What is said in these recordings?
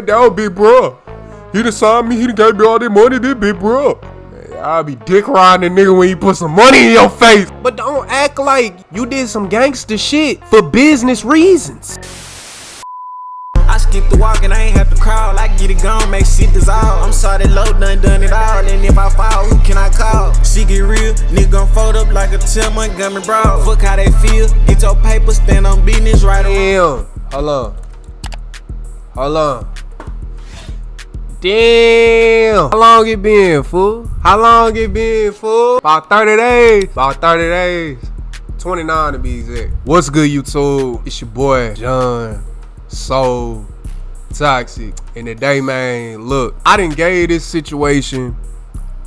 That was big bro. He done signed me, he done gave me all that money, this big bro. I'll be dick riding a nigga when you put some money in your face. But don't act like you did some gangster shit for business reasons. I skip the walk and I ain't have to crawl. I get it gone, make shit dissolve. I'm sorry that low done it all. And if I fall, who can I call? She get real, nigga gon' fold up like a 10 Montgomery brawl. Fuck how they feel, get your paper, stand on business right away. Damn, hold on. Damn. How long it been, fool? About 30 days. 29 to be exact. What's good, YouTube? It's your boy, Jonsotoxicc. And today, man, look, I done gave this situation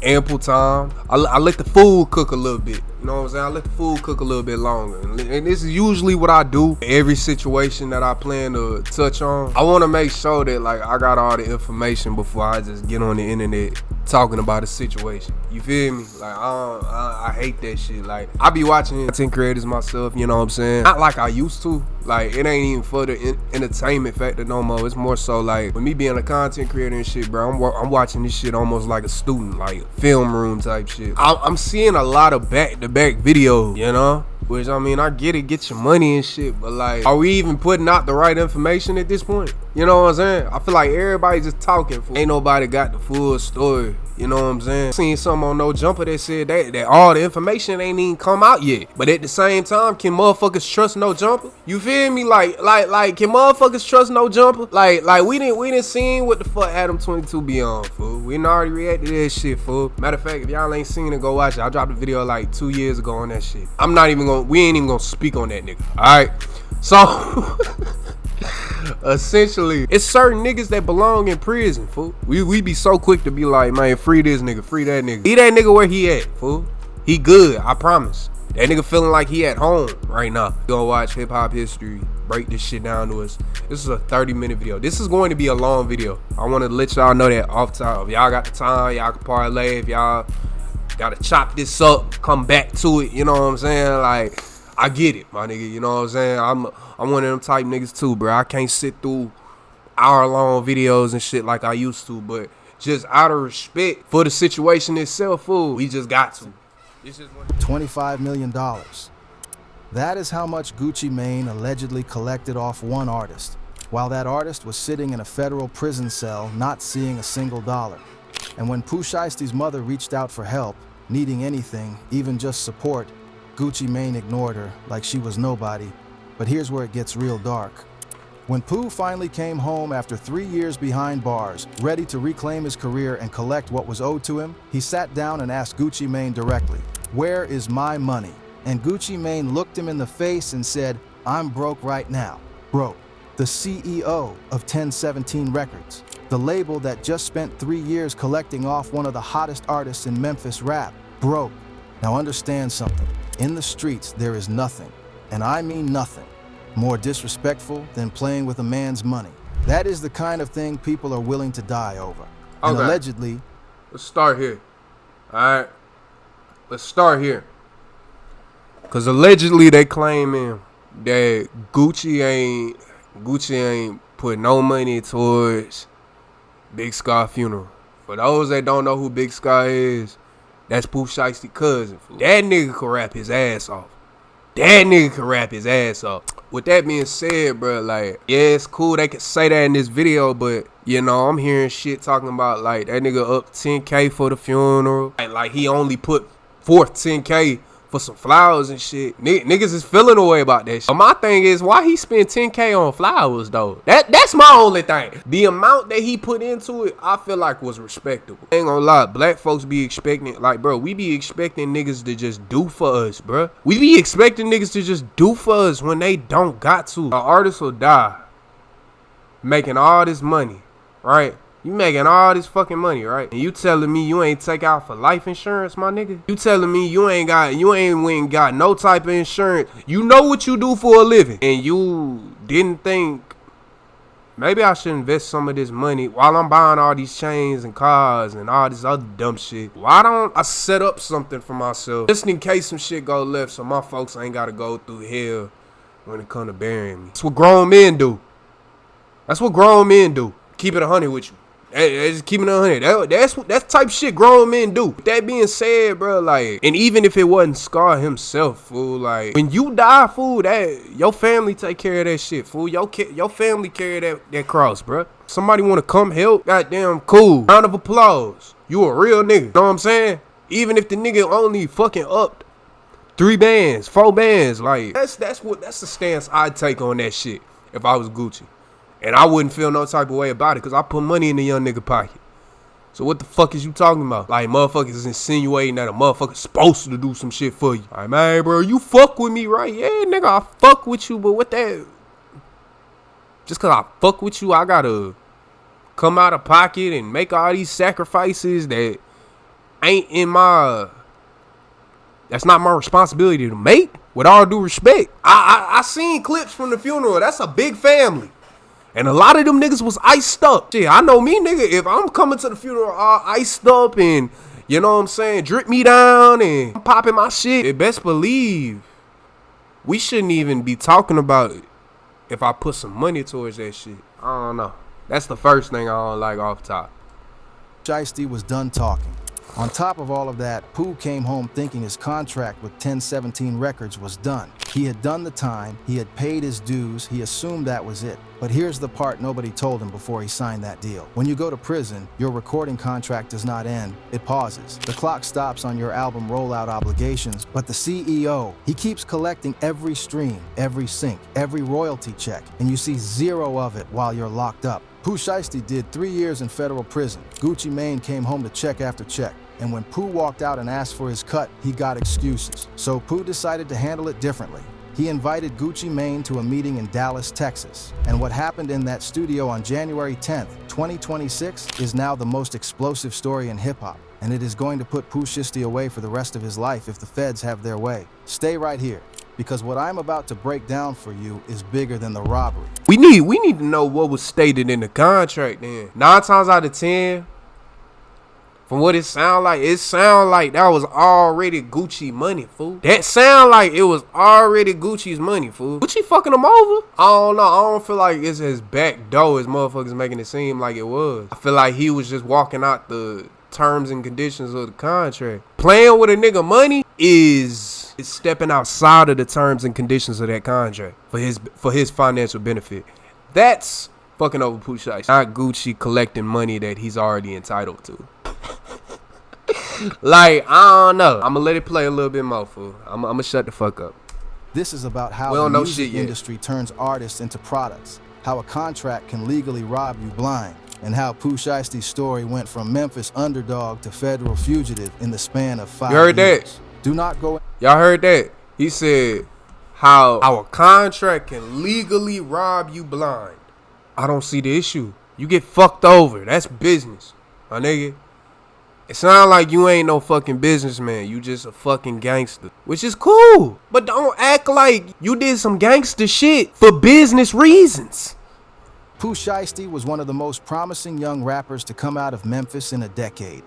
ample time. I let the food cook a little bit. You know what I'm saying? I let the food cook a little bit longer. And this is usually what I do. Every situation that I plan to touch on, I want to make sure that like I got all the information before I just get on the internet talking about a situation. You feel me? Like I hate that shit. Like I be watching content creators myself, you know what I'm saying? Not like I used to. Like it ain't even for the entertainment factor no more. It's more so like with me being a content creator and shit, bro. I'm watching this shit almost like a student, like film room type shit. I'm seeing a lot of back-to-back videos, you know? Which, I mean, I get it, get your money and shit, but like, are we even putting out the right information at this point? You know what I'm saying? I feel like everybody just talking. Ain't nobody got the full story. You know what I'm saying? Seen something on No Jumper that said that all the information ain't even come out yet. But at the same time, can motherfuckers trust No Jumper? You feel me? Like, can motherfuckers trust No Jumper? Like we didn't seen what the fuck Adam 22 be on, fool. We done already reacted to that shit, fool. Matter of fact, if y'all ain't seen it, go watch it. I dropped a video like 2 years ago on that shit. We ain't even gonna speak on that nigga. Alright? So essentially, it's certain niggas that belong in prison, fool. We be so quick to be like, man, free this nigga, free that nigga. Leave that nigga where he at, fool. He good, I promise. That nigga feeling like he at home right now. Gonna watch hip hop history, break this shit down to us. This is a 30-minute video. This is going to be a long video. I want to let y'all know that off top. If y'all got the time, y'all can parlay. If y'all gotta chop this up, come back to it, you know what I'm saying? Like, I get it, my nigga, you know what I'm saying? I'm one of them type niggas too, bro. I can't sit through hour-long videos and shit like I used to, but just out of respect for the situation itself, fool, we just got to. $25 million. That is how much Gucci Mane allegedly collected off one artist, while that artist was sitting in a federal prison cell not seeing a single dollar. And when Pooh Shiesty's mother reached out for help, needing anything, even just support, Gucci Mane ignored her like she was nobody. But here's where it gets real dark. When Pooh finally came home after 3 years behind bars, ready to reclaim his career and collect what was owed to him, he sat down and asked Gucci Mane directly, "Where is my money?" And Gucci Mane looked him in the face and said, "I'm broke right now." Broke. The CEO of 1017 Records, the label that just spent 3 years collecting off one of the hottest artists in Memphis rap. Broke. Now understand something. In the streets, there is nothing, and I mean nothing, more disrespectful than playing with a man's money. That is the kind of thing people are willing to die over. And allegedly... Let's start here. Alright? Let's start here. Because allegedly they claiming that Gucci ain't put no money towards Big Sky funeral. For those that don't know who Big Sky is, that's Pooh Shiesty cousin. That nigga can rap his ass off. With that being said, bro, like, yeah, it's cool they can say that in this video, but, you know, I'm hearing shit talking about, like, that nigga up 10K for the funeral. Like he only put forth 10K for some flowers and shit. Niggas is feeling away about that shit. But my thing is, why he spent 10K on flowers, though? That's my only thing. The amount that he put into it, I feel like was respectable. Ain't gonna lie, black folks be expecting, like, bro, we be expecting niggas to just do for us, bro. We be expecting niggas to just do for us when they don't got to. An artist will die making all this money, right? You making all this fucking money, right? And you telling me you ain't take out for life insurance, my nigga? You telling me you ain't got no type of insurance? You know what you do for a living, and you didn't think maybe I should invest some of this money while I'm buying all these chains and cars and all this other dumb shit. Why don't I set up something for myself just in case some shit go left, so my folks ain't gotta go through hell when it come to burying me? That's what grown men do. Keep it 100 with you. Just keep it 100. That's type shit grown men do. With that being said, bro, like, and even if it wasn't Scar himself, fool, like, when you die, fool, that your family take care of that shit, fool. Your family carry that cross, bro. Somebody want to come help? Goddamn cool. Round of applause. You a real nigga. Know what I'm saying? Even if the nigga only fucking upped 3 bands, 4 bands, like, that's the stance I'd take on that shit if I was Gucci. And I wouldn't feel no type of way about it because I put money in the young nigga pocket. So what the fuck is you talking about? Like, motherfuckers insinuating that a motherfucker's supposed to do some shit for you. Like, man, bro, you fuck with me, right? Yeah, nigga, I fuck with you, but what that? Just because I fuck with you, I gotta come out of pocket and make all these sacrifices that ain't in my... That's not my responsibility to make, with all due respect. I seen clips from the funeral. That's a big family. And a lot of them niggas was iced up. Shit, I know me, nigga, if I'm coming to the funeral all iced up and, you know what I'm saying, drip me down and I'm popping my shit, you best believe we shouldn't even be talking about it if I put some money towards that shit. I don't know. That's the first thing I don't like off top. Shiesty was done talking. On top of all of that, Pooh came home thinking his contract with 1017 Records was done. He had done the time, he had paid his dues, he assumed that was it. But here's the part nobody told him before he signed that deal. When you go to prison, your recording contract does not end, it pauses. The clock stops on your album rollout obligations, but the CEO, he keeps collecting every stream, every sync, every royalty check, and you see zero of it while you're locked up. Pooh Shiesty did 3 years in federal prison. Gucci Mane came home to check after check. And when Pooh walked out and asked for his cut, he got excuses. So Pooh decided to handle it differently. He invited Gucci Mane to a meeting in Dallas, Texas. And what happened in that studio on January 10th, 2026 is now the most explosive story in hip-hop. And it is going to put Pooh Shiesty away for the rest of his life if the feds have their way. Stay right here, because what I'm about to break down for you is bigger than the robbery. We need to know what was stated in the contract then. 9 times out of 10, from what it sound like that was already Gucci money, fool. That sound like it was already Gucci's money, fool. Gucci fucking him over? I don't know. I don't feel like it's as back door as motherfuckers making it seem like it was. I feel like he was just walking out the terms and conditions of the contract. Playing with a nigga money is stepping outside of the terms and conditions of that contract for his financial benefit. That's fucking over Pooh Shiesty, not Gucci collecting money that he's already entitled to. Like, I don't know. I'm gonna let it play a little bit more, fool. I'm gonna shut the fuck up. This is about how the music industry turns artists into products, how a contract can legally rob you blind, and how Pooh Shiesty's story went from Memphis underdog to federal fugitive in the span of 5 years. You heard that? Do not go... Y'all heard that? He said how our contract can legally rob you blind. I don't see the issue. You get fucked over. That's business, my nigga. It sound like you ain't no fucking businessman. You just a fucking gangster. Which is cool. But don't act like you did some gangster shit for business reasons. Pooh Shiesty was one of the most promising young rappers to come out of Memphis in a decade.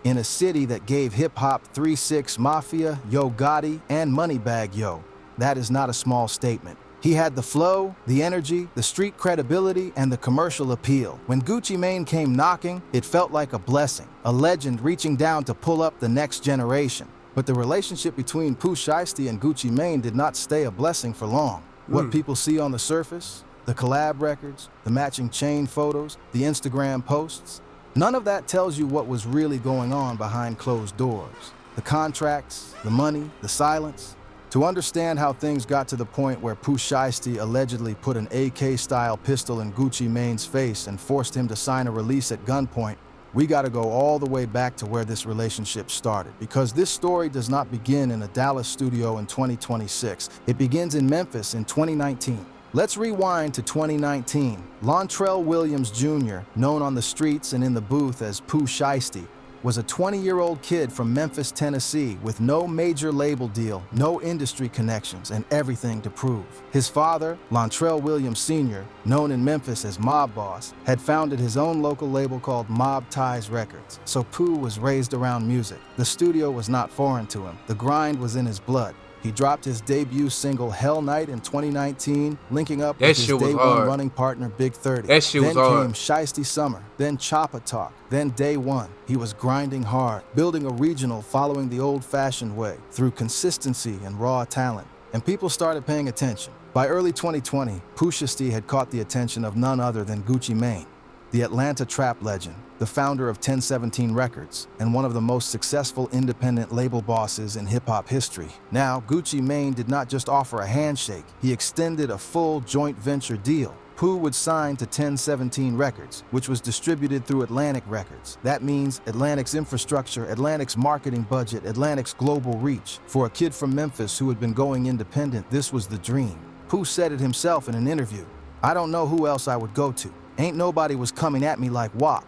In a city that gave hip-hop 3-6 Mafia, Yo Gotti, and Moneybagg Yo. That is not a small statement. He had the flow, the energy, the street credibility, and the commercial appeal. When Gucci Mane came knocking, it felt like a blessing, a legend reaching down to pull up the next generation. But the relationship between Pooh Shiesty and Gucci Mane did not stay a blessing for long. What people see on the surface, the collab records, the matching chain photos, the Instagram posts, none of that tells you what was really going on behind closed doors. The contracts, the money, the silence. To understand how things got to the point where Pooh Shiesty allegedly put an AK-style pistol in Gucci Mane's face and forced him to sign a release at gunpoint, we gotta go all the way back to where this relationship started. Because this story does not begin in a Dallas studio in 2026. It begins in Memphis in 2019. Let's rewind to 2019. Lontrell Williams Jr., known on the streets and in the booth as Pooh Shiesty, was a 20-year-old kid from Memphis, Tennessee, with no major label deal, no industry connections, and everything to prove. His father, Lontrell Williams Sr., known in Memphis as Mob Boss, had founded his own local label called Mob Ties Records, so Pooh was raised around music. The studio was not foreign to him. The grind was in his blood. He dropped his debut single Hell Night in 2019, linking up That with his shit was day one hard. running partner Big 30. That shit was then hard. came Shiesty Summer, then Choppa Talk, then Day One. He was grinding hard, building a regional following the old-fashioned way, through consistency and raw talent. And people started paying attention. By early 2020, Pooh Shiesty had caught the attention of none other than Gucci Mane, the Atlanta trap legend, the founder of 1017 Records, and one of the most successful independent label bosses in hip-hop history. Now, Gucci Mane did not just offer a handshake, he extended a full joint venture deal. Pooh would sign to 1017 Records, which was distributed through Atlantic Records. That means Atlantic's infrastructure, Atlantic's marketing budget, Atlantic's global reach. For a kid from Memphis who had been going independent, this was the dream. Pooh said it himself in an interview. "I don't know who else I would go to. Ain't nobody was coming at me like WAP.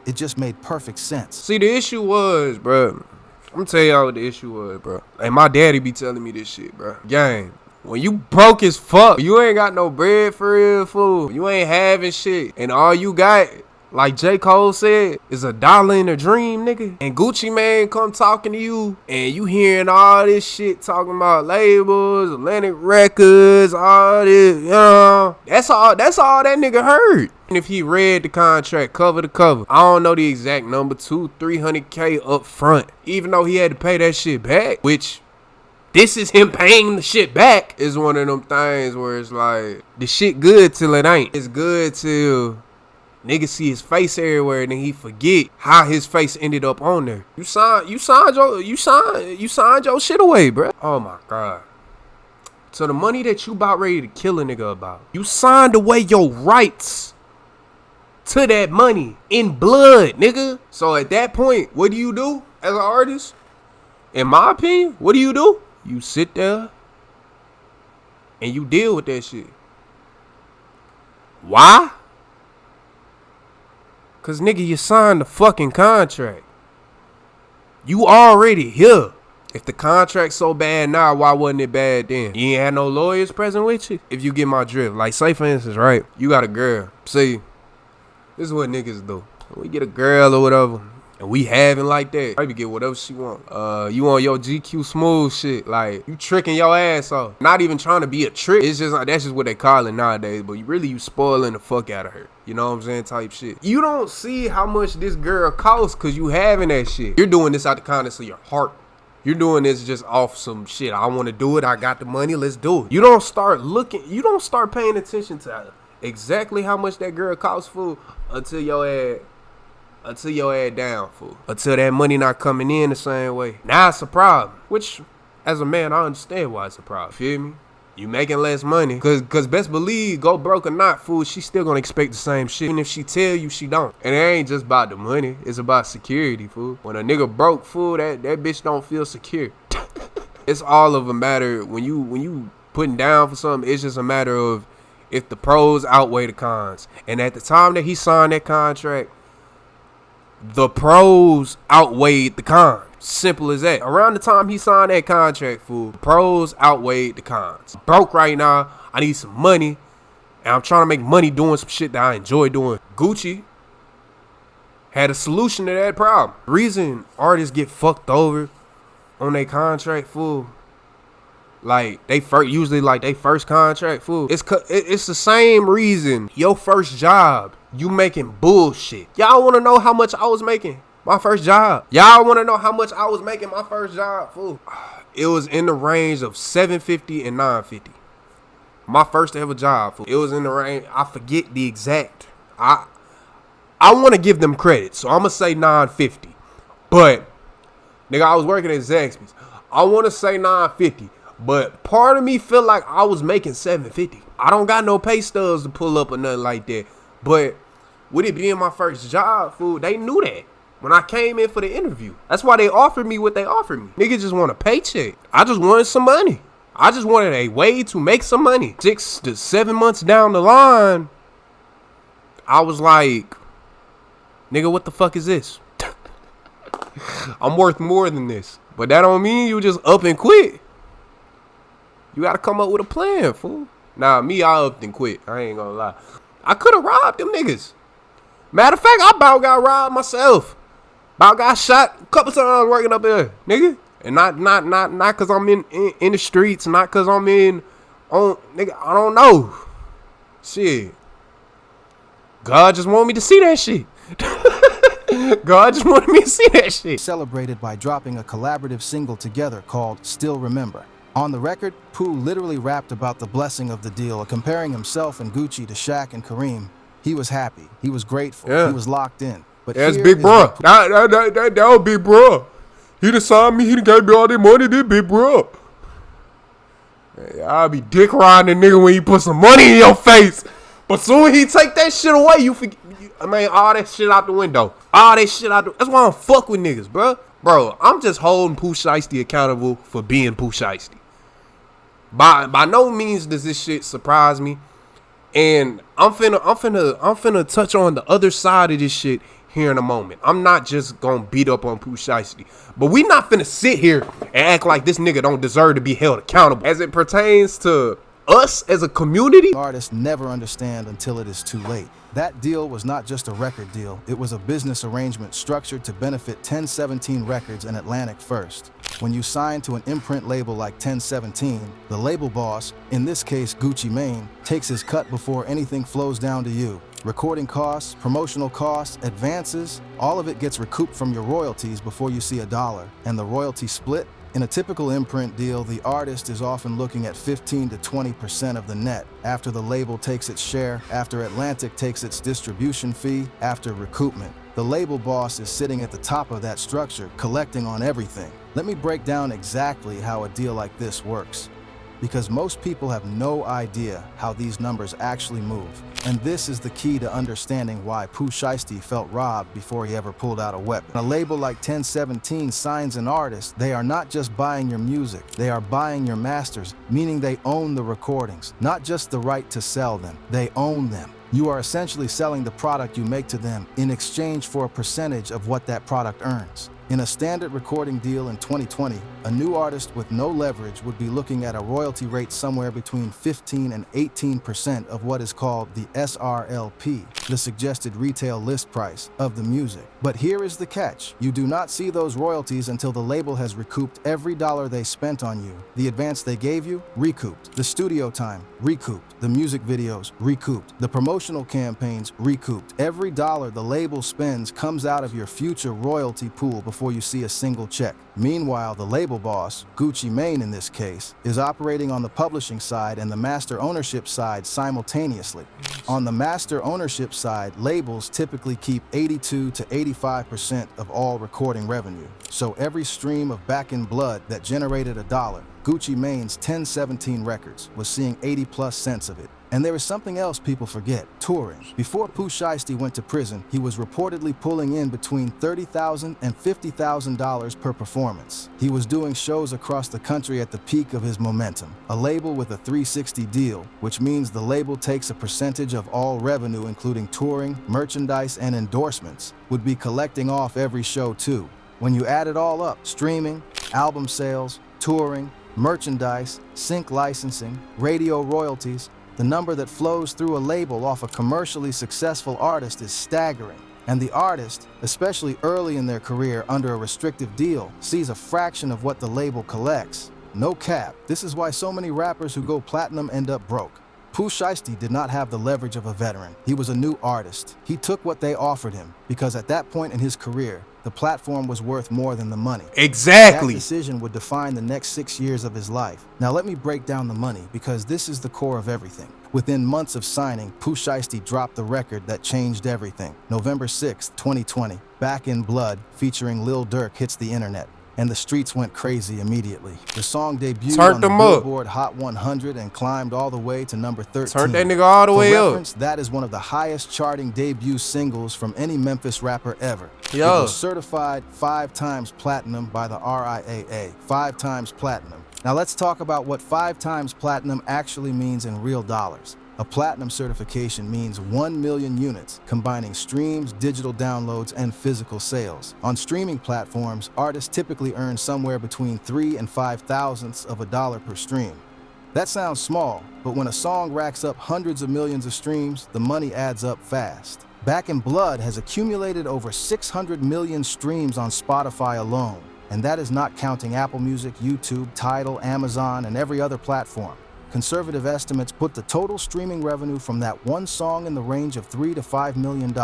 It just made perfect sense." See, the issue was, bro. I'm gonna tell y'all what the issue was, bro. And my daddy be telling me this shit, bro. Gang, when you broke as fuck, you ain't got no bread for real, fool. You ain't having shit. And all you got, like J. Cole said, is $1 in a dream, nigga. And Gucci Mane come talking to you, and you hearing all this shit talking about labels, Atlantic Records, all this, you know. That's all that nigga heard. And if he read the contract cover to cover, I don't know the exact number, $200-300K up front. Even though he had to pay that shit back, which this is him paying the shit back, is one of them things where it's like, the shit good till it ain't. It's good till niggas see his face everywhere and then he forget how his face ended up on there. You signed your shit away, bro. Oh my God. So the money that you about ready to kill a nigga about, you signed away your rights to that money in blood, nigga. So at that point, what do you do as an artist? In my opinion, what do? You sit there and you deal with that shit. Why? Cause nigga, you signed the fucking contract. You already here. If the contract's so bad now, why wasn't it bad then? You ain't had no lawyers present with you? If you get my drift. Like, say for instance, right? You got a girl. See, this is what niggas do. We get a girl or whatever, and we having like that. Maybe get whatever she want. You on your GQ smooth shit. Like, you tricking your ass off. Not even trying to be a trick. It's just like, that's just what they call it nowadays. But you spoiling the fuck out of her. You know what I'm saying? Type shit. You don't see how much this girl costs because you having that shit. You're doing this out the kindness of your heart. You're doing this just off some shit. I want to do it. I got the money. Let's do it. You don't start paying attention to exactly how much that girl costs, fool, until your ad down, fool. Until that money not coming in the same way. Now it's a problem. Which, as a man, I understand why it's a problem. Feel me? You making less money. Cause best believe, go broke or not, fool, she still gonna expect the same shit. Even if she tell you she don't. And it ain't just about the money. It's about security, fool. When a nigga broke, fool, that bitch don't feel secure. It's all of a matter, when you putting down for something, it's just a matter of if the pros outweigh the cons. And at the time that he signed that contract, the pros outweighed the cons. Simple as that. Around the time he signed that contract, fool, the pros outweighed the cons. I'm broke right now. I need some money. And I'm trying to make money doing some shit that I enjoy doing. Gucci had a solution to that problem. The reason artists get fucked over on their contract, fool, like they first contract, fool, it's the same reason your first job, you making bullshit. Y'all want to know how much I was making my first job? Y'all want to know how much I was making my first job, fool? It was in the range of $750 and $950. My first ever job, fool. It was in the range. I forget the exact. I want to give them credit, so I'm gonna say $950. But nigga, I was working at Zaxby's. I want to say $950, but part of me feel like I was making $750. I don't got no pay stubs to pull up or nothing like that. But with it being my first job, fool, they knew that when I came in for the interview. That's why they offered me what they offered me. Niggas just want a paycheck. I just wanted some money. I just wanted a way to make some money. 6 to 7 months down the line, I was like, nigga, what the fuck is this? I'm worth more than this. But that don't mean you just up and quit. You gotta come up with a plan, fool. Nah, me, I upped and quit. I ain't gonna lie. I could have robbed them niggas. Matter of fact, I about got robbed myself. About got shot a couple times working up there, nigga. And not cause I'm in the streets, not cause I'm nigga, I don't know. Shit. God just wanted me to see that shit. God just wanted me to see that shit. Celebrated by dropping a collaborative single together called Still Remember. On the record, Pooh literally rapped about the blessing of the deal, comparing himself and Gucci to Shaq and Kareem. He was happy. He was grateful. Yeah. He was locked in. But that's big bro. That was big bro. He done signed me. He done gave me all that money. This big bro. Hey, I'll be dick riding the nigga when you put some money in your face. But soon as he take that shit away, you forget. I mean, all that shit out the window. All that shit out the. That's why I don't fuck with niggas, bro. Bro, I'm just holding Pooh Shiesty accountable for being Pooh Shiesty. By no means does this shit surprise me. And I'm finna touch on the other side of this shit here in a moment. I'm not just gonna beat up on Pooh Shiesty, but we not finna sit here and act like this nigga don't deserve to be held accountable. As it pertains to us as a community, artists never understand until it is too late. That deal was not just a record deal, it was a business arrangement structured to benefit 1017 Records and Atlantic First. When you sign to an imprint label like 1017, the label boss, in this case Gucci Mane, takes his cut before anything flows down to you. Recording costs, promotional costs, advances, all of it gets recouped from your royalties before you see a dollar. And the royalty split? In a typical imprint deal, the artist is often looking at 15 to 20% of the net, after the label takes its share, after Atlantic takes its distribution fee, after recoupment. The label boss is sitting at the top of that structure, collecting on everything. Let me break down exactly how a deal like this works, because most people have no idea how these numbers actually move. And this is the key to understanding why Pooh Shiesty felt robbed before he ever pulled out a weapon. A label like 1017 signs an artist. They are not just buying your music, they are buying your masters, meaning they own the recordings, not just the right to sell them, they own them. You are essentially selling the product you make to them in exchange for a percentage of what that product earns. In a standard recording deal in 2020, a new artist with no leverage would be looking at a royalty rate somewhere between 15 and 18% of what is called the SRLP, the suggested retail list price of the music. But here is the catch. You do not see those royalties until the label has recouped every dollar they spent on you. The advance they gave you, recouped. The studio time, recouped. The music videos, recouped. The promotional campaigns, recouped. Every dollar the label spends comes out of your future royalty pool before you see a single check. Meanwhile, the label boss, Gucci Mane in this case, is operating on the publishing side and the master ownership side simultaneously. On the master ownership side, labels typically keep 82 to 85% of all recording revenue. So every stream of Back in Blood that generated $1, Gucci Mane's 1017 Records was seeing 80+ cents of it. And there is something else people forget, touring. Before Pooh Shiesty went to prison, he was reportedly pulling in between $30,000 and $50,000 per performance. He was doing shows across the country at the peak of his momentum. A label with a 360 deal, which means the label takes a percentage of all revenue, including touring, merchandise, and endorsements, would be collecting off every show too. When you add it all up, streaming, album sales, touring, merchandise, sync licensing, radio royalties, the number that flows through a label off a commercially successful artist is staggering. And the artist, especially early in their career under a restrictive deal, sees a fraction of what the label collects. No cap. This is why so many rappers who go platinum end up broke. Pooh Shiesty did not have the leverage of a veteran. He was a new artist. He took what they offered him, because at that point in his career, the platform was worth more than the money. Exactly. That decision would define the next 6 years of his life. Now let me break down the money, because this is the core of everything. Within months of signing, Pooh Shiesty dropped the record that changed everything. November 6, 2020, Back in Blood, featuring Lil Durk, hits the internet. And the streets went crazy immediately. The song debuted on the Billboard Hot 100 and climbed all the way to number 13. Turned that nigga all the way up. That is one of the highest charting debut singles from any Memphis rapper ever. Yo. It was certified 5 times platinum by the RIAA. 5 times platinum. Now let's talk about what 5 times platinum actually means in real dollars. A platinum certification means 1 million units, combining streams, digital downloads, and physical sales. On streaming platforms, artists typically earn somewhere between 3 and 5 thousandths of a dollar per stream. That sounds small, but when a song racks up hundreds of millions of streams, the money adds up fast. Back in Blood has accumulated over 600 million streams on Spotify alone. And that is not counting Apple Music, YouTube, Tidal, Amazon, and every other platform. Conservative estimates put the total streaming revenue from that one song in the range of $3 to $5 million.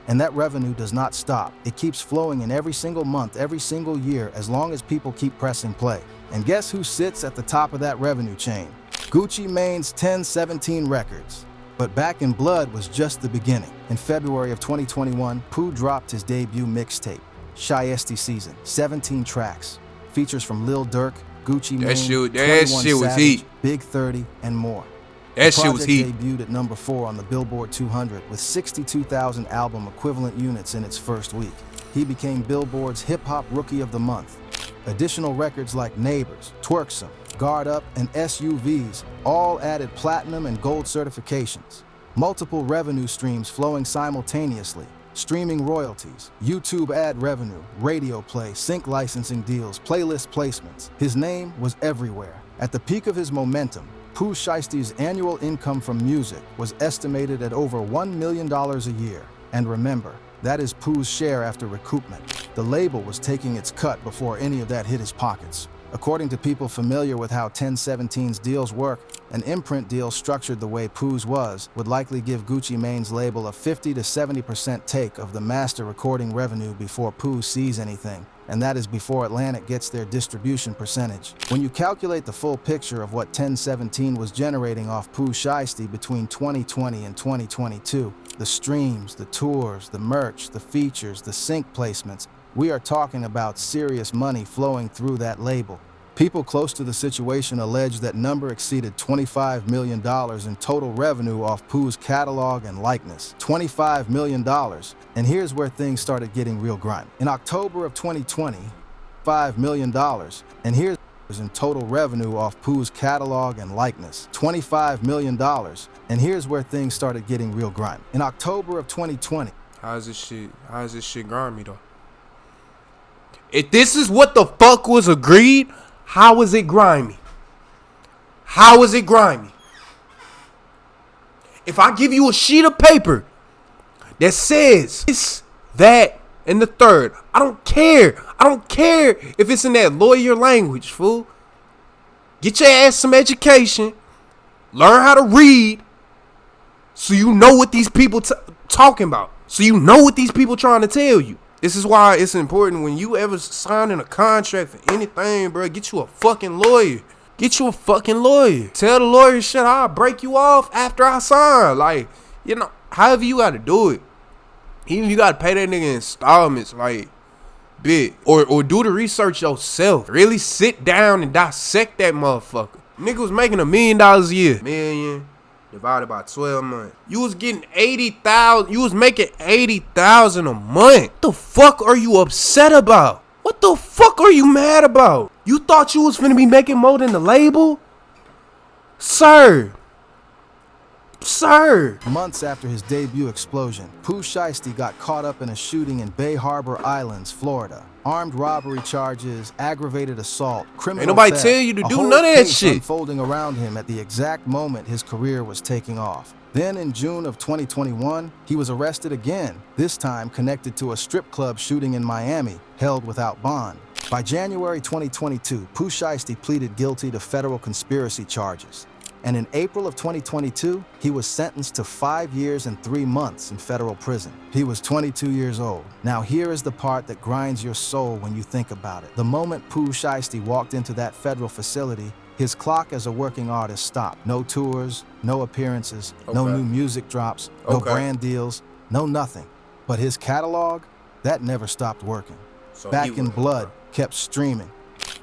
And that revenue does not stop. It keeps flowing in every single month, every single year, as long as people keep pressing play. And guess who sits at the top of that revenue chain? Gucci Mane's 1017 Records. But Back in Blood was just the beginning. In February of 2021, Pooh dropped his debut mixtape, Shiesty Season, 17 tracks. Features from Lil Durk, Gucci Mane, that shit 21 was Savage, heat. Big 30, and more. That shit was heat. The project debuted at number 4 on the Billboard 200 with 62,000 album equivalent units in its first week. He became Billboard's Hip Hop Rookie of the Month. Additional records like Neighbors, Twerksome, Guard Up, and SUVs all added platinum and gold certifications. Multiple revenue streams flowing simultaneously. Streaming royalties, YouTube ad revenue, radio play, sync licensing deals, playlist placements. His name was everywhere. At the peak of his momentum, Pooh Shiesty's annual income from music was estimated at over $1 million a year. And remember, that is Pooh's share after recoupment. The label was taking its cut before any of that hit his pockets. According to people familiar with how 1017's deals work, an imprint deal structured the way Pooh's was would likely give Gucci Mane's label a 50 to 70% take of the master recording revenue before Pooh sees anything, and that is before Atlantic gets their distribution percentage. When you calculate the full picture of what 1017 was generating off Pooh Shiesty between 2020 and 2022, the streams, the tours, the merch, the features, the sync placements, we are talking about serious money flowing through that label. People close to the situation allege that number exceeded $25 million in total revenue off Pooh's catalog and likeness. $25 million. And here's where things started getting real grimy. In October of 2020, $5 million. And here's in total revenue off Pooh's catalog and likeness. $25 million. And here's where things started getting real grimy. In October of 2020. How is this shit grimy though? If this is what the fuck was agreed, how is it grimy? How is it grimy? If I give you a sheet of paper that says this, that, and the third, I don't care. I don't care if it's in that lawyer language, fool. Get your ass some education. Learn how to read so you know what these people talking about. So you know what these people trying to tell you. This is why it's important when you ever signing a contract for anything, bro. Get you a fucking lawyer. Get you a fucking lawyer. Tell the lawyer shit, I'll break you off after I sign. Like, you know, however you got to do it. Even if you got to pay that nigga installments, like, bit. Or do the research yourself. Really sit down and dissect that motherfucker. Nigga was making $1 million a year. Million divided by 12 months. You was getting 80,000. You was making 80,000 a month. What the fuck are you upset about? What the fuck are you mad about? You thought you was finna be making more than the label? Sir. Months after his debut explosion, Pooh Shiesty got caught up in a shooting in Bay Harbor Islands, Florida. Armed robbery charges, aggravated assault, criminal Ain't nobody theft, tell you to a do whole none of that case shit. Unfolding around him at the exact moment his career was taking off. Then in June of 2021, he was arrested again, this time connected to a strip club shooting in Miami, held without bond. By January 2022, Pooh Shiesty pleaded guilty to federal conspiracy charges. And in April of 2022, he was sentenced to 5 years and 3 months in federal prison. He was 22 years old. Now here is the part that grinds your soul when you think about it. The moment Pooh Shiesty walked into that federal facility, his clock as a working artist stopped. No tours, no appearances, no new music drops, no brand deals, no nothing. But his catalog, that never stopped working. So Back in Blood kept streaming.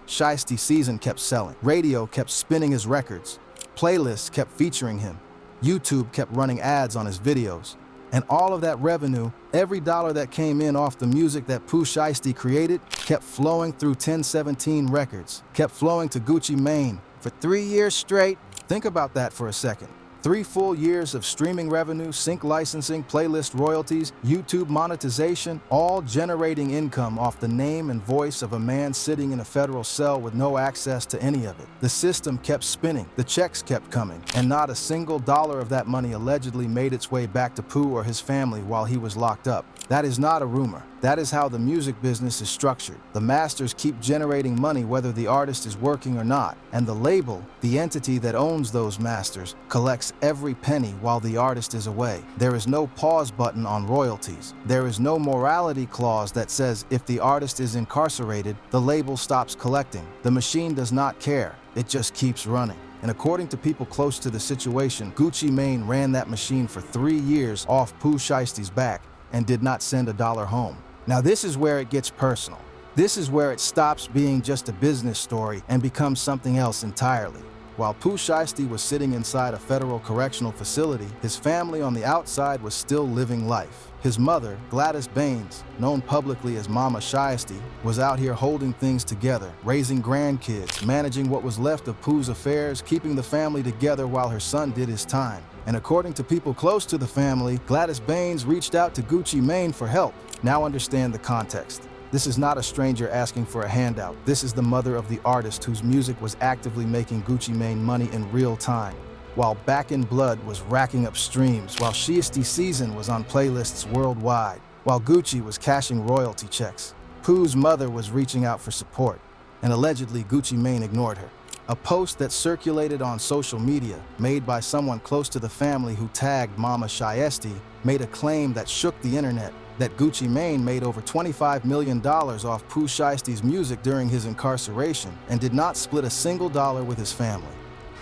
Shiesty Season kept selling. Radio kept spinning his records. Playlists kept featuring him. YouTube kept running ads on his videos. And all of that revenue, every dollar that came in off the music that Pooh Shiesty created, kept flowing through 1017 Records, kept flowing to Gucci Mane for 3 years straight. Think about that for a second. 3 full years of streaming revenue, sync licensing, playlist royalties, YouTube monetization, all generating income off the name and voice of a man sitting in a federal cell with no access to any of it. The system kept spinning, the checks kept coming, and not a single dollar of that money allegedly made its way back to Pooh or his family while he was locked up. That is not a rumor. That is how the music business is structured. The masters keep generating money whether the artist is working or not, and the label, the entity that owns those masters, collects every penny while the artist is away. There is no pause button on royalties. There is no morality clause that says if the artist is incarcerated, the label stops collecting. The machine does not care. It just keeps running. And according to people close to the situation, Gucci Mane ran that machine for 3 years off Pooh Shiesty's back and did not send a dollar home. Now this is where it gets personal. This is where it stops being just a business story and becomes something else entirely. While Pooh Shiesty was sitting inside a federal correctional facility, his family on the outside was still living life. His mother, Gladys Baines, known publicly as Mama Shiesty, was out here holding things together, raising grandkids, managing what was left of Pooh's affairs, keeping the family together while her son did his time. And according to people close to the family, Gladys Baines reached out to Gucci Mane for help. Now understand the context. This is not a stranger asking for a handout. This is the mother of the artist whose music was actively making Gucci Mane money in real time, while Back in Blood was racking up streams, while Shiesty Season was on playlists worldwide, while Gucci was cashing royalty checks. Pooh's mother was reaching out for support, and allegedly Gucci Mane ignored her. A post that circulated on social media, made by someone close to the family who tagged Mama Shiesty, made a claim that shook the internet, that Gucci Mane made over $25 million off Pooh Shiesty's music during his incarceration and did not split a single dollar with his family.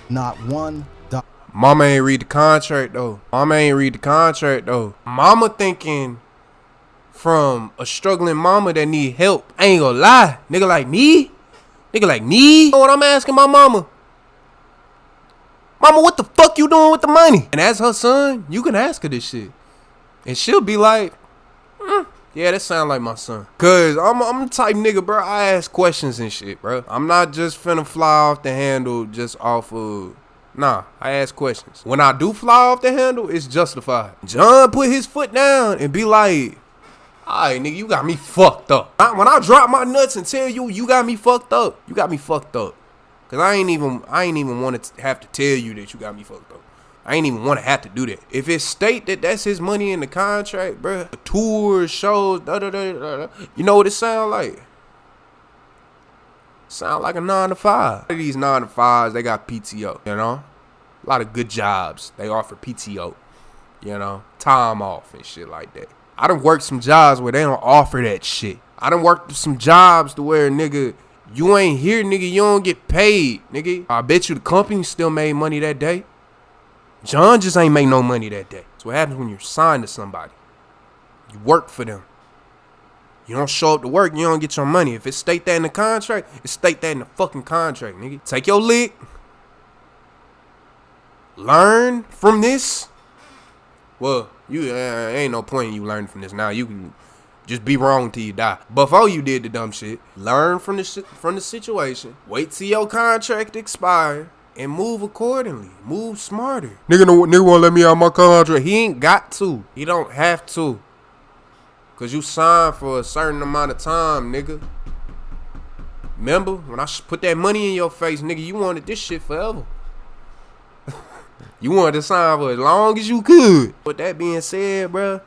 Not $1. Mama ain't read the contract though. Mama thinking from a struggling mama that need help. I ain't gonna lie, nigga like me. You know what I'm asking my mama? Mama, what the fuck you doing with the money? And as her son, you can ask her this shit. And she'll be like, yeah, that sound like my son. Cause I'm the type nigga, bro. I ask questions and shit, bro. I'm not just finna fly off the handle just off of... Nah, I ask questions. When I do fly off the handle, it's justified. John put his foot down and be like, alright, nigga, you got me fucked up. When I drop my nuts and tell you, you got me fucked up. You got me fucked up. Cause I ain't even want to have to tell you that you got me fucked up. I ain't even want to have to do that. If it state that that's his money in the contract, bruh, tours, shows, you know what it sound like? Sound like a 9-to-5. These 9-to-5s, they got PTO, you know? A lot of good jobs. They offer PTO, you know? Time off and shit like that. I done worked some jobs where they don't offer that shit. I done worked some jobs to where, nigga, you ain't here, nigga, you don't get paid, nigga. I bet you the company still made money that day. John just ain't make no money that day. That's what happens when you're signed to somebody. You work for them. You don't show up to work, you don't get your money. If it state that in the contract, it state that in the fucking contract, nigga. Take your lick. Learn from this. Well, you ain't no point in you learning from this now. You can just be wrong till you die. Before you did the dumb shit, learn from the situation. Wait till your contract expire. And move accordingly. Move smarter. Nigga won't let me out my contract. He ain't got to. He don't have to. Cause you signed for a certain amount of time, nigga. Remember when I put that money in your face, nigga, you wanted this shit forever. You wanted to sign for as long as you could. With that being said, bruh,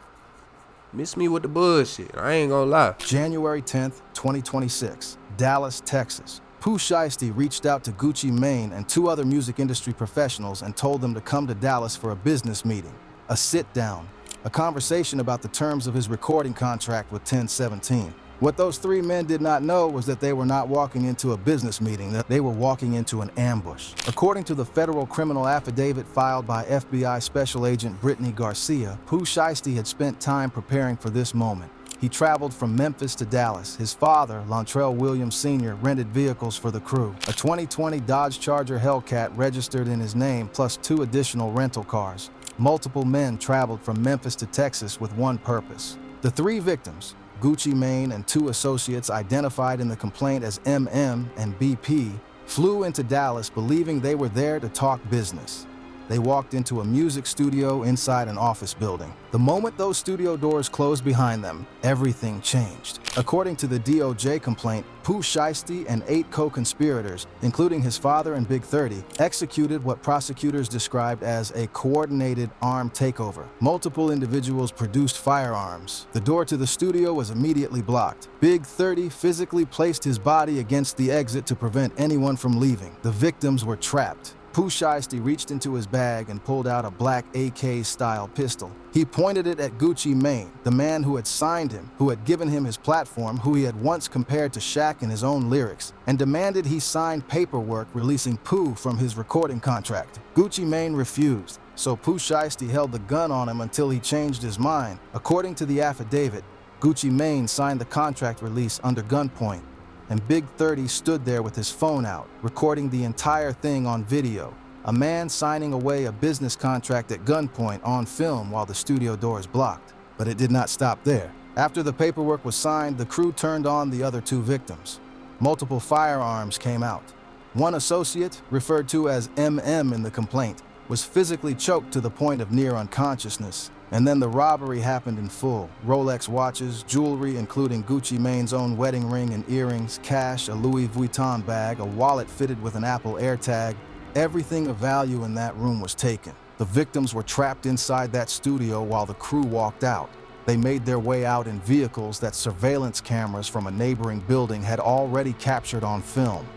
miss me with the bullshit. I ain't gonna lie. January 10th, 2026, Dallas, Texas. Pooh Shiesty reached out to Gucci Mane and 2 other music industry professionals and told them to come to Dallas for a business meeting, a sit-down, a conversation about the terms of his recording contract with 1017. What those 3 men did not know was that they were not walking into a business meeting, that they were walking into an ambush. According to the federal criminal affidavit filed by FBI Special Agent Brittany Garcia, Pooh Shiesty had spent time preparing for this moment. He traveled from Memphis to Dallas. His father, Lontrell Williams Sr., rented vehicles for the crew. A 2020 Dodge Charger Hellcat registered in his name, plus 2 additional rental cars. Multiple men traveled from Memphis to Texas with one purpose. The 3 victims, Gucci Mane and 2 associates identified in the complaint as MM and BP, flew into Dallas believing they were there to talk business. They walked into a music studio inside an office building. The moment those studio doors closed behind them, everything changed. According to the DOJ complaint, Pooh Shiesty and 8 co-conspirators, including his father and Big 30, executed what prosecutors described as a coordinated armed takeover. Multiple individuals produced firearms. The door to the studio was immediately blocked. Big 30 physically placed his body against the exit to prevent anyone from leaving. The victims were trapped. Pooh Shiesty reached into his bag and pulled out a black AK-style pistol. He pointed it at Gucci Mane, the man who had signed him, who had given him his platform, who he had once compared to Shaq in his own lyrics, and demanded he sign paperwork releasing Pooh from his recording contract. Gucci Mane refused, so Pooh Shiesty held the gun on him until he changed his mind. According to the affidavit, Gucci Mane signed the contract release under gunpoint, and Big 30 stood there with his phone out, recording the entire thing on video. A man signing away a business contract at gunpoint on film while the studio doors blocked. But it did not stop there. After the paperwork was signed, the crew turned on the other 2 victims. Multiple firearms came out. One associate, referred to as MM in the complaint, was physically choked to the point of near unconsciousness. And then the robbery happened in full. Rolex watches, jewelry including Gucci Mane's own wedding ring and earrings, cash, a Louis Vuitton bag, a wallet fitted with an Apple AirTag. Everything of value in that room was taken. The victims were trapped inside that studio while the crew walked out. They made their way out in vehicles that surveillance cameras from a neighboring building had already captured on film.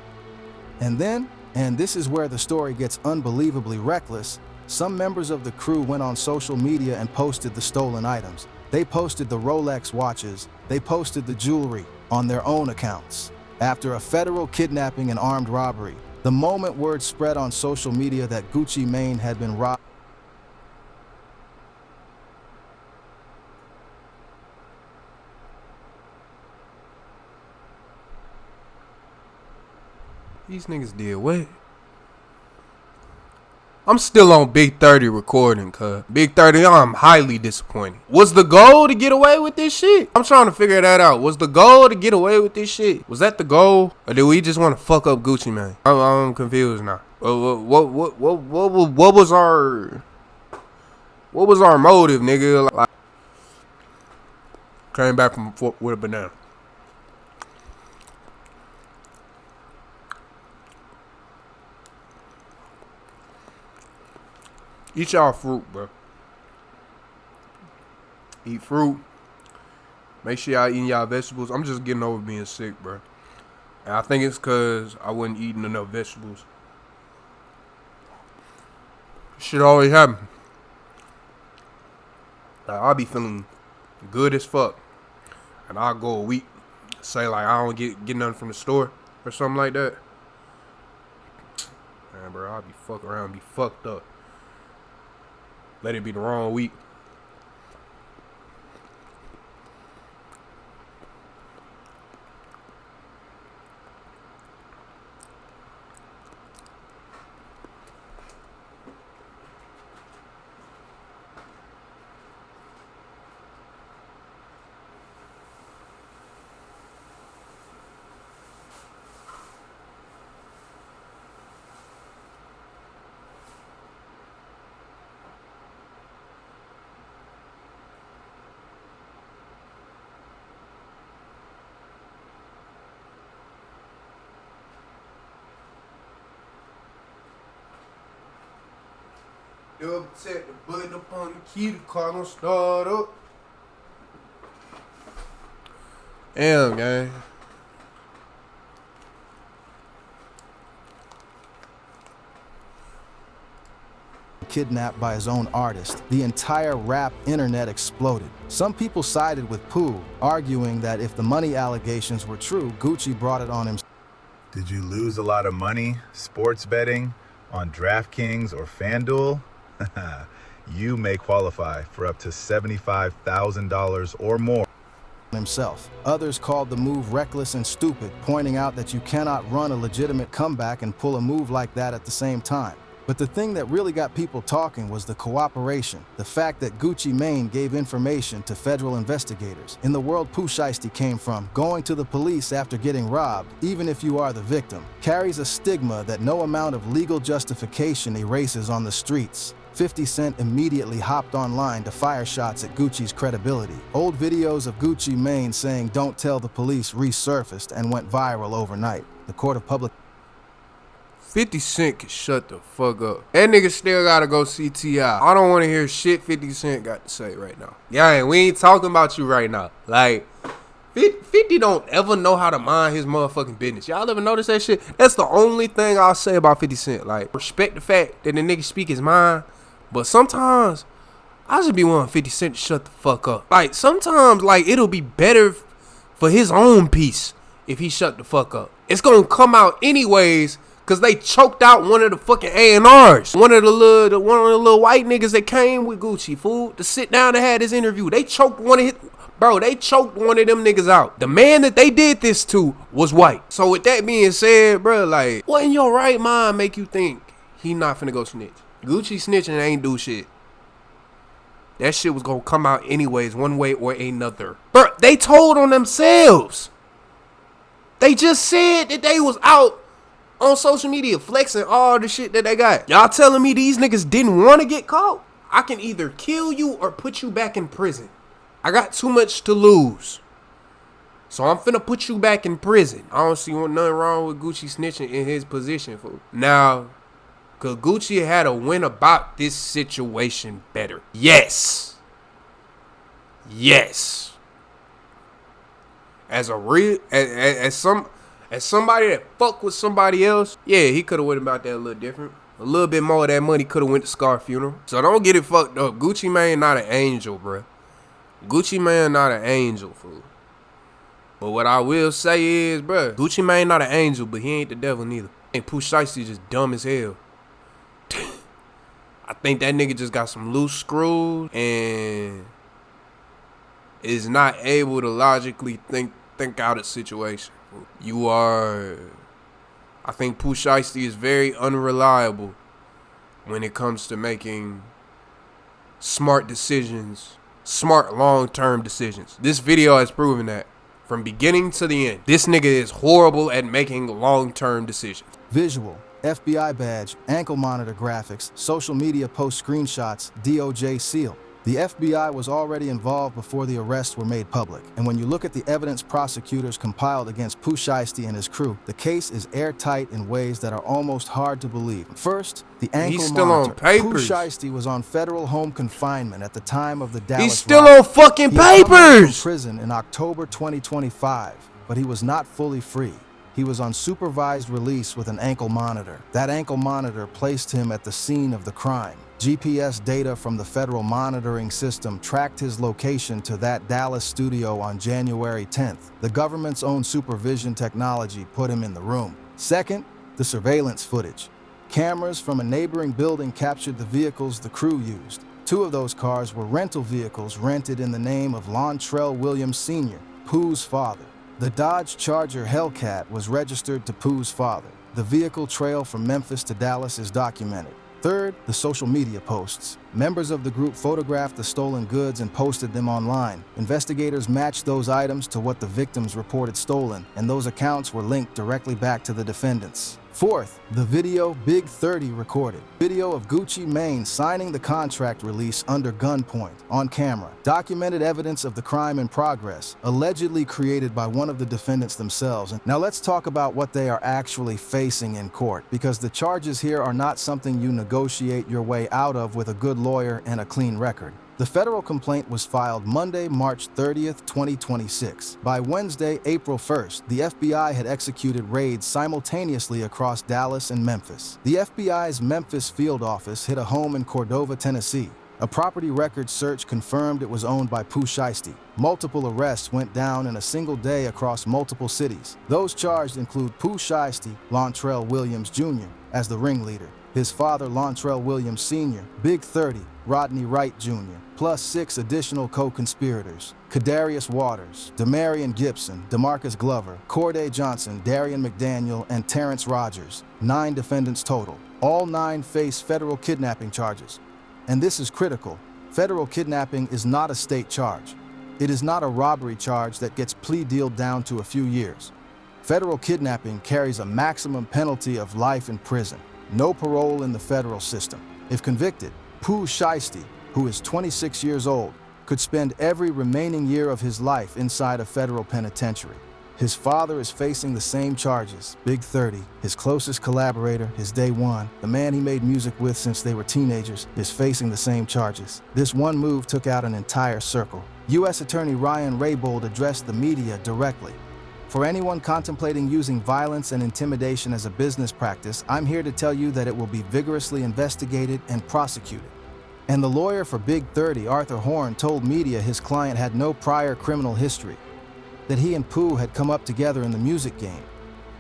And then, and this is where the story gets unbelievably reckless, some members of the crew went on social media and posted the stolen items. They posted the Rolex watches, they posted the jewelry on their own accounts. After a federal kidnapping and armed robbery, the moment word spread on social media that Gucci Mane had been robbed. These niggas did what? I'm still on Big 30 recording, cuz. Big 30, I'm highly disappointed. Was the goal to get away with this shit? I'm trying to figure that out. Was the goal to get away with this shit? Was that the goal? Or did we just want to fuck up Gucci Mane? I'm confused now. What was our motive, nigga? Like, came back from with a banana. Eat y'all fruit, bro. Eat fruit. Make sure y'all eating y'all vegetables. I'm just getting over being sick, bro. And I think it's because I wasn't eating enough vegetables. Shit always happen. Like, I'll be feeling good as fuck. And I'll go a week. Say, like, I don't get nothing from the store or something like that. Man, bro, I'll be fuck around and be fucked up. Let it be the wrong week. Double tap the button up on the key, the car gonna start up. Damn, gang. Kidnapped by his own artist, the entire rap internet exploded. Some people sided with Pooh, arguing that if the money allegations were true, Gucci brought it on himself. Did you lose a lot of money sports betting on DraftKings or FanDuel? You may qualify for up to $75,000 or more. Himself. Others called the move reckless and stupid, pointing out that you cannot run a legitimate comeback and pull a move like that at the same time. But the thing that really got people talking was the cooperation, the fact that Gucci Mane gave information to federal investigators. In the world Pooh Shiesty came from, going to the police after getting robbed, even if you are the victim, carries a stigma that no amount of legal justification erases on the streets. 50 Cent immediately hopped online to fire shots at Gucci's credibility. Old videos of Gucci Mane saying "don't tell the police" resurfaced and went viral overnight. The court of public 50 Cent can shut the fuck up. That nigga still gotta go see T.I. I don't want to hear shit 50 Cent got to say right now. Yeah, we ain't talking about you right now. Like, 50 don't ever know how to mind his motherfucking business. Y'all ever notice that shit? That's the only thing I'll say about 50 Cent. Like, respect the fact that the nigga speak his mind, but sometimes I just be wanting 50 Cent to shut the fuck up. Like, sometimes, like, it'll be better for his own peace if he shut the fuck up. It's gonna come out anyways, cause they choked out one of the fucking A&Rs. One of the little white niggas that came with Gucci, fool, to sit down and had his interview. They choked one of them niggas out. The man that they did this to was white. So with that being said, bro, like, what in your right mind make you think he not finna go snitch? Gucci snitching ain't do shit. That shit was gonna come out anyways, one way or another. Bro, they told on themselves. They just said that they was out on social media flexing all the shit that they got. Y'all telling me these niggas didn't want to get caught? I can either kill you or put you back in prison. I got too much to lose, so I'm finna put you back in prison. I don't see nothing wrong with Gucci snitching in his position, fool. Now, could Gucci had to win about this situation better? Yes. As somebody that fuck with somebody else, yeah, he could have went about that a little different. A little bit more of that money could have went to Scar funeral. So don't get it fucked up. Gucci Mane not an angel, bruh. Gucci Mane not an angel, fool. But what I will say is, bruh, Gucci Mane not an angel, but he ain't the devil neither. And Pooh Shiesty just dumb as hell. I think that nigga just got some loose screws and is not able to logically think out a situation. I think Pooh Shiesty is very unreliable when it comes to making smart decisions, smart long-term decisions. This video has proven that from beginning to the end. This nigga is horrible at making long-term decisions. visual, FBI badge, ankle monitor graphics, social media post screenshots, DOJ seal. The FBI was already involved before the arrests were made public. And when you look at the evidence prosecutors compiled against Pooh Shiesty and his crew, the case is airtight in ways that are almost hard to believe. First, the ankle He's still monitor. on papers. Pooh Shiesty was on federal home confinement at the time of the Dallas He's still riot. on fucking He came from papers. prison in October 2025, but he was not fully free. He was on supervised release with an ankle monitor. That ankle monitor placed him at the scene of the crime. GPS data from the federal monitoring system tracked his location to that Dallas studio on January 10th. The government's own supervision technology put him in the room. Second, the surveillance footage. Cameras from a neighboring building captured the vehicles the crew used. Two of those cars were rental vehicles rented in the name of Lontrell Williams Sr., Pooh's father. The Dodge Charger Hellcat was registered to Pooh's father. The vehicle trail from Memphis to Dallas is documented. Third, the social media posts. Members of the group photographed the stolen goods and posted them online. Investigators matched those items to what the victims reported stolen, and those accounts were linked directly back to the defendants. Fourth, the video Big 30 recorded. Video of Gucci Mane signing the contract release under gunpoint, on camera. Documented evidence of the crime in progress, allegedly created by one of the defendants themselves. And now let's talk about what they are actually facing in court, because the charges here are not something you negotiate your way out of with a good lawyer and a clean record. The federal complaint was filed Monday, March 30th, 2026. By Wednesday, April 1st, the FBI had executed raids simultaneously across Dallas and Memphis. The FBI's Memphis field office hit a home in Cordova, Tennessee. A property records search confirmed it was owned by Pooh Shiesty. Multiple arrests went down in a single day across multiple cities. Those charged include Pooh Shiesty, Lontrell Williams Jr., as the ringleader, his father Lontrell Williams Sr., Big 30, Rodney Wright Jr., plus 6 additional co-conspirators: Kadarius Waters, Demarion Gibson, DeMarcus Glover, Corday Johnson, Darian McDaniel, and Terrence Rogers. 9 defendants total. All 9 face federal kidnapping charges. And this is critical. Federal kidnapping is not a state charge. It is not a robbery charge that gets plea dealed down to a few years. Federal kidnapping carries a maximum penalty of life in prison. No parole in the federal system. If convicted, Pooh Shiesty, who is 26 years old, could spend every remaining year of his life inside a federal penitentiary. His father is facing the same charges. Big 30, his closest collaborator, his day one, the man he made music with since they were teenagers, is facing the same charges. This one move took out an entire circle. U.S. Attorney Ryan Raybould addressed the media directly. For anyone contemplating using violence and intimidation as a business practice, I'm here to tell you that it will be vigorously investigated and prosecuted. And the lawyer for Big 30, Arthur Horn, told media his client had no prior criminal history, that he and Pooh had come up together in the music game,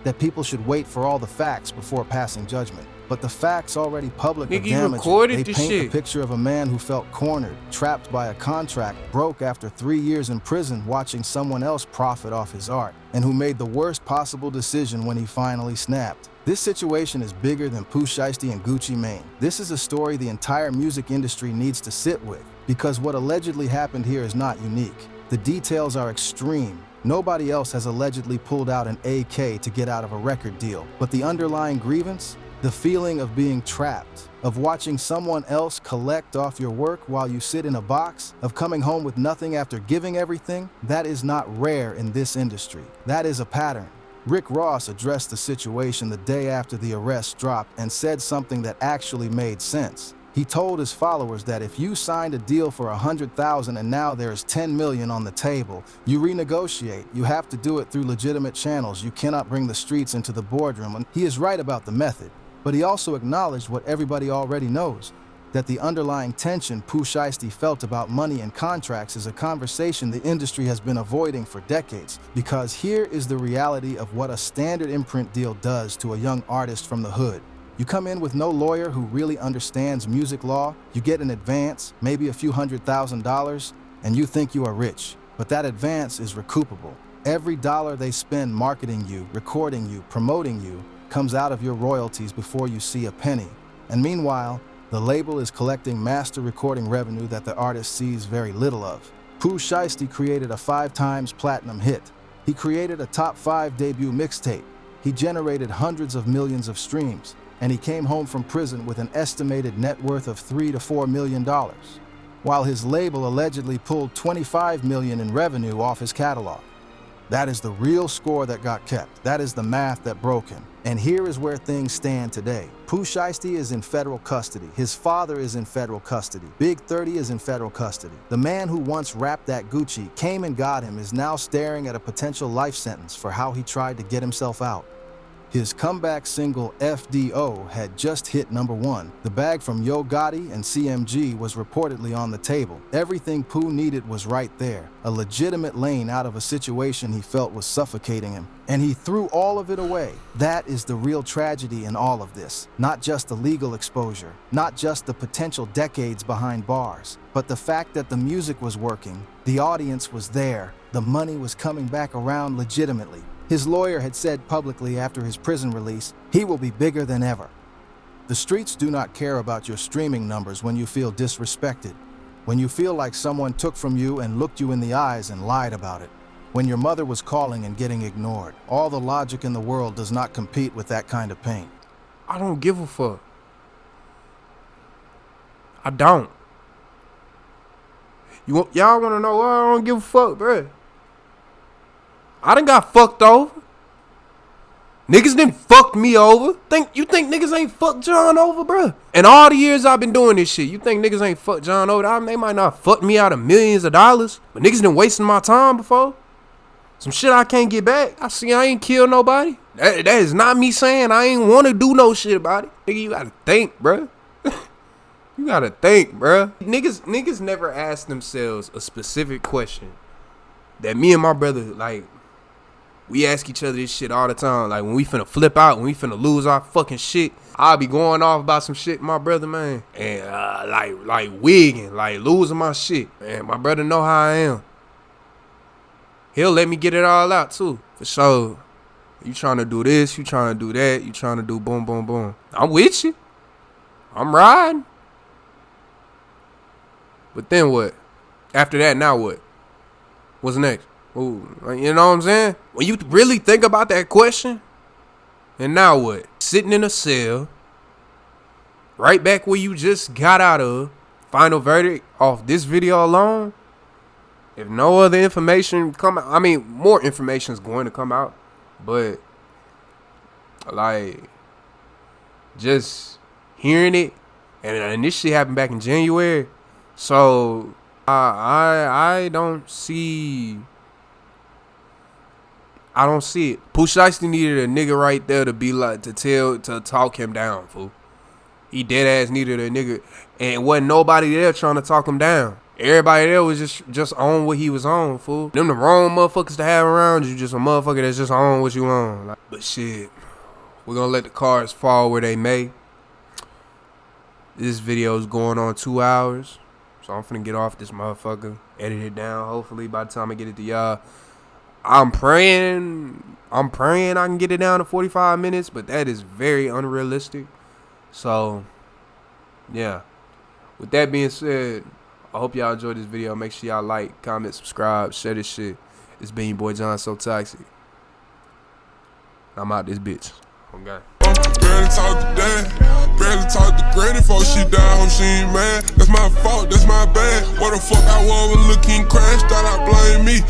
that people should wait for all the facts before passing judgment. But the facts already public or damaging. They paint a picture of a man who felt cornered, trapped by a contract, broke after 3 years in prison watching someone else profit off his art, and who made the worst possible decision when he finally snapped. This situation is bigger than Pooh Shiesty and Gucci Mane. This is a story the entire music industry needs to sit with, because what allegedly happened here is not unique. The details are extreme. Nobody else has allegedly pulled out an AK to get out of a record deal. But the underlying grievance? The feeling of being trapped, of watching someone else collect off your work while you sit in a box, of coming home with nothing after giving everything, that is not rare in this industry. That is a pattern. Rick Ross addressed the situation the day after the arrest dropped and said something that actually made sense. He told his followers that if you signed a deal for $100,000 and now there is $10 million on the table, you renegotiate. You have to do it through legitimate channels. You cannot bring the streets into the boardroom. And he is right about the method. But he also acknowledged what everybody already knows, that the underlying tension Pooh Shiesty felt about money and contracts is a conversation the industry has been avoiding for decades. Because here is the reality of what a standard imprint deal does to a young artist from the hood. You come in with no lawyer who really understands music law, you get an advance, maybe a few $100,000, and you think you are rich. But that advance is recoupable. Every dollar they spend marketing you, recording you, promoting you, comes out of your royalties before you see a penny. And meanwhile, the label is collecting master recording revenue that the artist sees very little of. Pooh Shiesty created a 5-times platinum hit. He created a top 5 debut mixtape. He generated hundreds of millions of streams. And he came home from prison with an estimated net worth of $3 to $4 million, while his label allegedly pulled $25 million in revenue off his catalog. That is the real score that got kept. That is the math that broke him. And here is where things stand today. Pooh Shiesty is in federal custody. His father is in federal custody. Big 30 is in federal custody. The man who once rapped that Gucci came and got him is now staring at a potential life sentence for how he tried to get himself out. His comeback single FDO had just hit #1. The bag from Yo Gotti and CMG was reportedly on the table. Everything Pooh needed was right there. A legitimate lane out of a situation he felt was suffocating him. And he threw all of it away. That is the real tragedy in all of this. Not just the legal exposure, not just the potential decades behind bars, but the fact that the music was working, the audience was there, the money was coming back around legitimately. His lawyer had said publicly after his prison release, he will be bigger than ever. The streets do not care about your streaming numbers when you feel disrespected, when you feel like someone took from you and looked you in the eyes and lied about it, when your mother was calling and getting ignored. All the logic in the world does not compete with that kind of pain. I don't give a fuck. I don't. Y'all want to know why I don't give a fuck, bruh? I done got fucked over. Niggas done fucked me over. You think niggas ain't fucked John over, bruh? In all the years I've been doing this shit, you think niggas ain't fucked John over? They might not fuck me out of millions of dollars, but niggas done wasting my time before. Some shit I can't get back. I ain't killed nobody. That is not me saying I ain't want to do no shit about it. Nigga, you gotta think, bruh. You gotta think, bruh. Niggas never ask themselves a specific question that me and my brother, like, we ask each other this shit all the time. Like, when we finna flip out, when we finna lose our fucking shit, I'll be going off about some shit, my brother, man. And, like wigging, like losing my shit. Man, my brother know how I am. He'll let me get it all out, too. For sure. You trying to do this, you trying to do that, you trying to do boom, boom, boom. I'm with you. I'm riding. But then what? After that, now what? What's next? Ooh, you know what I'm saying? When you really think about that question, and now what? Sitting in a cell, right back where you just got out of. Final verdict off this video alone. If no other information come out, I mean, more information is going to come out, but like just hearing it, and it initially happened back in January, so I don't see it. Pooh Shiesty needed a nigga right there to be like to talk him down, fool. He dead ass needed a nigga, and wasn't nobody there trying to talk him down. Everybody there was just on what he was on, fool. Them the wrong motherfuckers to have around you, just a motherfucker that's just on what you on. Like, but shit, we're gonna let the cards fall where they may. This video is going on 2 hours, so I'm finna get off this motherfucker, edit it down. Hopefully by the time I get it to y'all, I'm praying I can get it down to 45 minutes, but that is very unrealistic. So, yeah. With that being said, I hope y'all enjoyed this video. Make sure y'all like, comment, subscribe, share this shit. It's been your boy Jonsotoxicc. I'm out this bitch. Okay. Barely talk to dad, barely talk to granny before she died. Hope she ain't mad. That's my fault, that's my bad. What the fuck I was looking crash, thought I blame me.